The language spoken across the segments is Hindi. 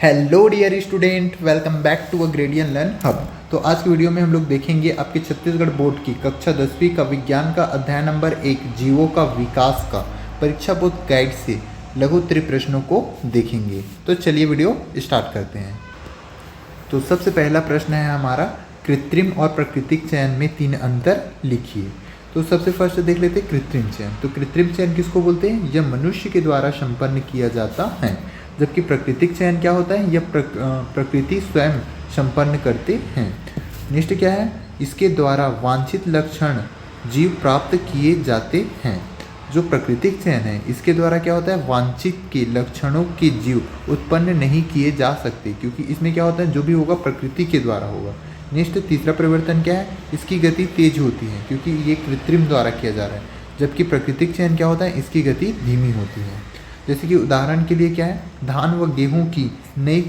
Hello dear student, welcome back to a Gradient Learn Hub. तो आज की वीडियो में हम लोग देखेंगे आपके छत्तीसगढ़ बोर्ड की कक्षा 10वीं का विज्ञान का अध्याय नंबर 1 जीवों का विकास का परीक्षा बोध गाइड से लघु उत्तरीय प्रश्नों को देखेंगे। तो चलिए वीडियो स्टार्ट करते हैं। तो सबसे पहला प्रश्न है हमारा, कृत्रिम और प्राकृतिक चयन में 3 अंतर लिखिए। तो सबसे फर्स्ट देख लेते हैं कृत्रिम चयन। तो कृत्रिम चयन किसको बोलते हैं? यह मनुष्य के द्वारा संपन्न किया जाता है, जबकि प्राकृतिक चयन क्या होता है? यह प्रकृति स्वयं संपन्न करते हैं। नेक्स्ट क्या है? इसके द्वारा वांछित लक्षण जीव प्राप्त किए जाते हैं। जो प्राकृतिक चयन है इसके द्वारा क्या होता है? वांछित के लक्षणों के जीव उत्पन्न नहीं किए जा सकते, क्योंकि इसमें क्या होता है, जो भी होगा प्रकृति के द्वारा होगा। नेक्स्ट तीसरा परिवर्तन क्या है? इसकी गति तेज होती है, क्योंकि ये कृत्रिम द्वारा किया जा रहा है, जबकि प्राकृतिक चयन क्या होता है? इसकी गति धीमी होती है। जैसे कि उदाहरण के लिए क्या है, धान व गेहूं की नई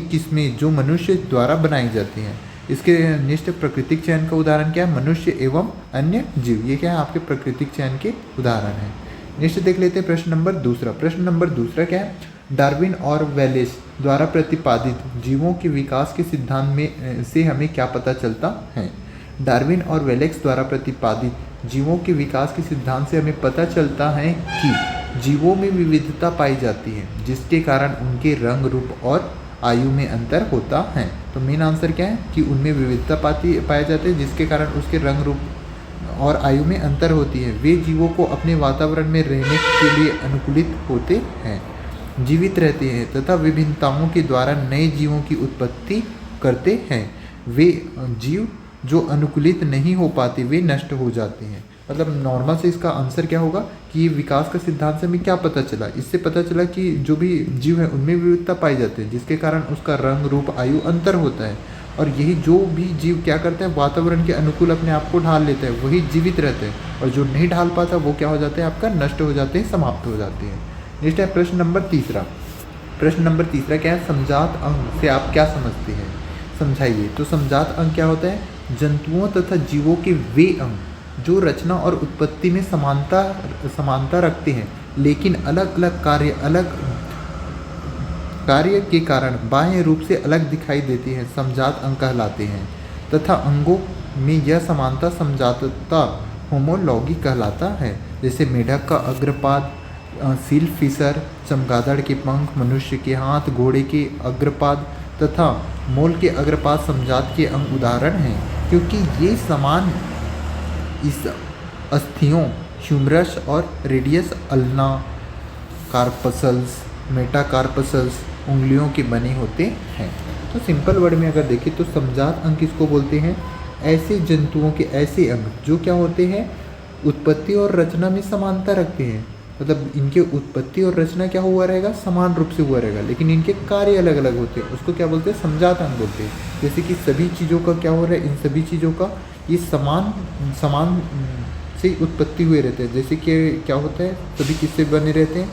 किस्में जो मनुष्य द्वारा बनाई जाती हैं। इसके नेक्स्ट प्राकृतिक चयन का उदाहरण क्या है? मनुष्य एवं अन्य जीव। ये क्या है? आपके प्राकृतिक चयन के उदाहरण हैं। नेक्स्ट देख लेते हैं प्रश्न नंबर दूसरा। प्रश्न नंबर दूसरा क्या है? डार्विन और वेलेस द्वारा प्रतिपादित जीवों के विकास के सिद्धांत में से हमें क्या पता चलता है? डार्विन और वेलेस द्वारा प्रतिपादित जीवों के विकास के सिद्धांत से हमें पता चलता है कि जीवों में विविधता पाई जाती है, जिसके कारण उनके रंग, रूप और आयु में अंतर होता है। तो मेन आंसर क्या है कि उनमें विविधता पाए जाते हैं, जिसके कारण उसके रंग, रूप और आयु में अंतर होती है। वे जीवों को अपने वातावरण में रहने के लिए अनुकूलित होते हैं, जीवित रहते हैं तथा विभिन्नताओं के द्वारा नए जीवों की उत्पत्ति करते हैं। वे जीव जो अनुकूलित नहीं हो पाते वे नष्ट हो जाते हैं। मतलब नॉर्मल से इसका आंसर क्या होगा कि विकास का सिद्धांत से हमें क्या पता चला? इससे पता चला कि जो भी जीव है उनमें विविधता पाई जाती है, जिसके कारण उसका रंग, रूप, आयु अंतर होता है। और यही जो भी जीव क्या करता है, वातावरण के अनुकूल अपने आप को ढाल लेता है, वही जीवित रहते हैं। और जो नहीं ढाल पाता वो क्या हो जाते हैं? आपका नष्ट हो जाते हैं, समाप्त हो जाते हैं। नेक्स्ट है प्रश्न नंबर तीसरा। प्रश्न नंबर तीसरा क्या है? समजात अंग से आप क्या समझते हैं? समझाइए। तो समजात अंग क्या होता है? जंतुओं तथा जीवों के वे अंग जो रचना और उत्पत्ति में समानता रखते हैं, लेकिन अलग अलग कार्य के कारण बाह्य रूप से अलग दिखाई देते हैं, समजात अंग कहलाते हैं। तथा अंगों में यह समानता समजातता होमोलॉगी कहलाता है। जैसे मेढक का अग्रपाद, सील फिशर, चमगादड़ के पंख, मनुष्य के हाथ, घोड़े के अग्रपाद तथा मोल के अग्रपाद समजात के अंग उदाहरण हैं, क्योंकि ये समान इस अस्थियों ह्यूमरस और रेडियस अल्ना, कार्पसल्स, मेटाकार्पसल्स उंगलियों के बने होते हैं। तो सिंपल वर्ड में अगर देखें तो समजात अंग किसको बोलते हैं? ऐसे जंतुओं के ऐसे अंग जो क्या होते हैं? उत्पत्ति और रचना में समानता रखते हैं। मतलब इनके उत्पत्ति और रचना क्या हुआ रहेगा? समान रूप से हुआ रहेगा, लेकिन इनके कार्य अलग अलग होते हैं। उसको क्या बोलते हैं? समजात अंग बोलते हैं। जैसे कि सभी चीज़ों का क्या हो रहा है? इन सभी चीज़ों का ये समान से उत्पत्ति हुए रहते हैं। जैसे कि क्या होता है? सभी किससे बने रहते हैं?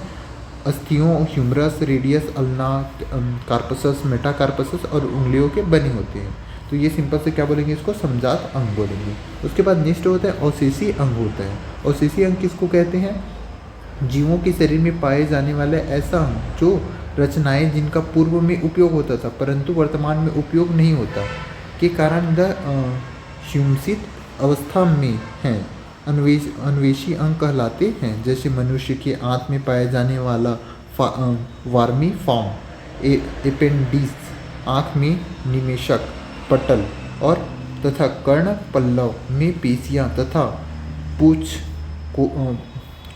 अस्थियों, ह्यूमरस, रेडियस अल्ना, कार्पसस, मेटाकार्पसस और उंगलियों के बने होते हैं। तो ये सिंपल से क्या बोलेंगे? इसको समजात अंग बोलेंगे। उसके बाद नेक्स्ट होता है अवशेषी अंग होता है। अवशेषी अंग किसको कहते हैं? जीवों के शरीर में पाए जाने वाला ऐसा अंग जो रचनाएं जिनका पूर्व में उपयोग होता था परंतु वर्तमान में उपयोग नहीं होता के कारण ह्यूमसित अवस्था में हैं, अन्वेषी अंग कहलाते हैं। जैसे मनुष्य के आंत में पाया जाने वाला वार्मी फॉर्म, एपेंडिस, आँख में निमेशक, पटल और तथा कर्ण पल्लव में पेशियाँ तथा पूछ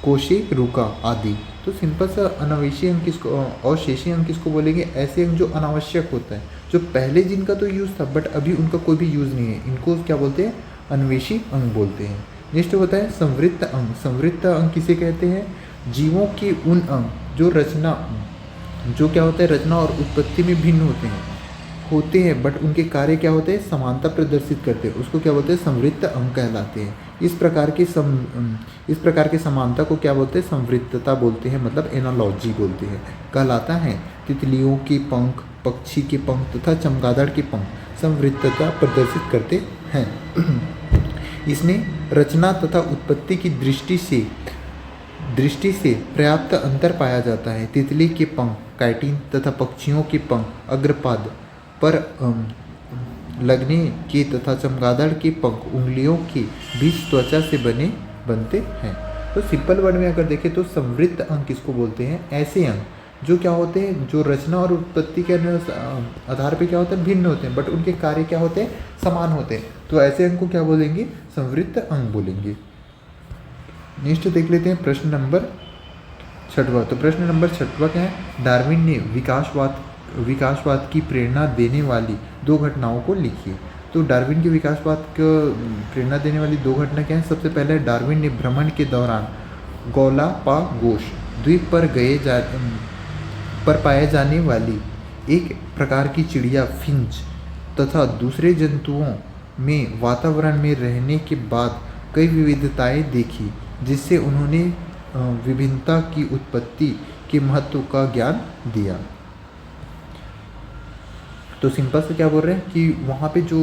कोशिका आदि। तो सिंपल सा अनावश्यक अंग किसको और शेषी अंग किसको बोलेंगे? ऐसे अंग जो अनावश्यक होता है, जो पहले जिनका तो यूज़ था बट अभी उनका कोई भी यूज़ नहीं है, इनको क्या बोलते हैं? अन्वेषी अंग बोलते हैं। नेक्स्ट होता है संवृत्त अंग। संवृत्त अंग किसे कहते हैं? जीवों के उन अंग जो क्या होता है? रचना और उत्पत्ति में भिन्न होते हैं बट उनके कार्य क्या होते हैं? समानता प्रदर्शित करते हैं। उसको क्या बोलते हैं? संवृत्त अंग कहलाते हैं। इस प्रकार की समानता को क्या बोलते हैं? संवृत्तता बोलते हैं, मतलब एनालॉजी बोलते हैं, कहलाता है। तितलियों के पंख, पक्षी के पंख तथा चमगादड़ के पंख संवृत्तता प्रदर्शित करते हैं। इसमें रचना तथा उत्पत्ति की दृष्टि से दृष्टि से पर्याप्त अंतर पाया जाता है। तितली के पंख काइटिन तथा पक्षियों के पंख अग्रपाद पर लगने के तथा चमगादड़ के पंख उंगलियों के बीच त्वचा से बनते हैं। तो सिंपल वर्ड में अगर देखें तो संवृत्त अंग किसको बोलते हैं? ऐसे अंग जो क्या होते हैं, जो रचना और उत्पत्ति के आधार पे क्या होते हैं, भिन्न होते हैं, बट उनके कार्य क्या होते हैं, समान होते हैं। तो ऐसे अंग को क्या बोलेंगे? संवृत्त अंग बोलेंगे। नेक्स्ट देख लेते हैं प्रश्न नंबर 6वां। तो प्रश्न नंबर 6वां क्या है? डार्विन ने विकासवाद की प्रेरणा देने वाली 2 घटनाओं को लिखिए। तो डार्विन के विकासवाद को प्रेरणा देने वाली 2 घटना क्या है? सबसे पहले डार्विन ने भ्रमण के दौरान गैलापागोस द्वीप पर पाए जाने वाली एक प्रकार की चिड़िया फिंच तथा दूसरे जंतुओं में वातावरण में रहने के बाद कई विविधताएं देखी, जिससे उन्होंने विभिन्नता की उत्पत्ति के महत्व का ज्ञान दिया। तो सिंपल से क्या बोल रहे हैं कि वहाँ पे जो